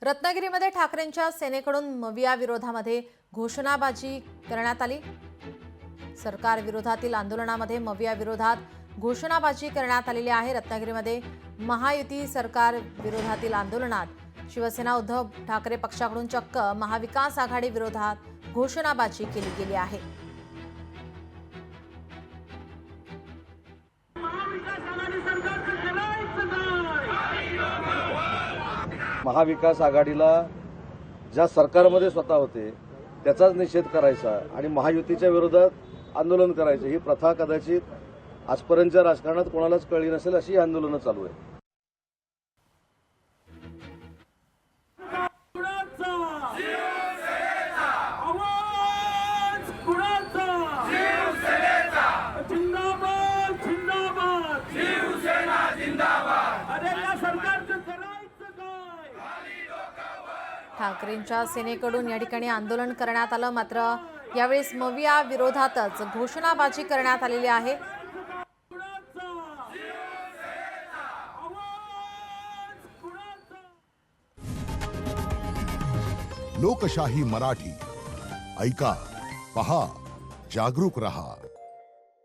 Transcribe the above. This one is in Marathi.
रत्नागिरीमध्ये ठाकरेंच्या सेनेकडून मविया विरोधामध्ये घोषणाबाजी करण्यात आली। सरकार विरोधातील आंदोलनामध्ये मविया विरोधात घोषणाबाजी करण्यात आलेली आहे। रत्नागिरीमध्ये महायुती सरकार विरोधातील आंदोलनात शिवसेना उद्धव ठाकरे पक्षाकडून चक्क महाविकास आघाडी विरोधात घोषणाबाजी केली गेली आहे। महाविकास आघाडीला ज्या सरकारमध्ये स्वतः होते त्याचाच निषेध करायचा आणि महायुतीच्या विरोधात आंदोलन करायचं ही प्रथा कदाचित आजपर्यंतच्या राजकारणात कोणालाच कळली नसेल अशी ही आंदोलनं चालू आहे। ठाकरेंच्या सेनेकडून या ठिकाणी आंदोलन करण्यात आलं, मात्र यावेळेस मविया विरोधातच घोषणाबाजी करण्यात आलेली आहे। लोकशाही मराठी ऐका, पहा, जागरूक रहा।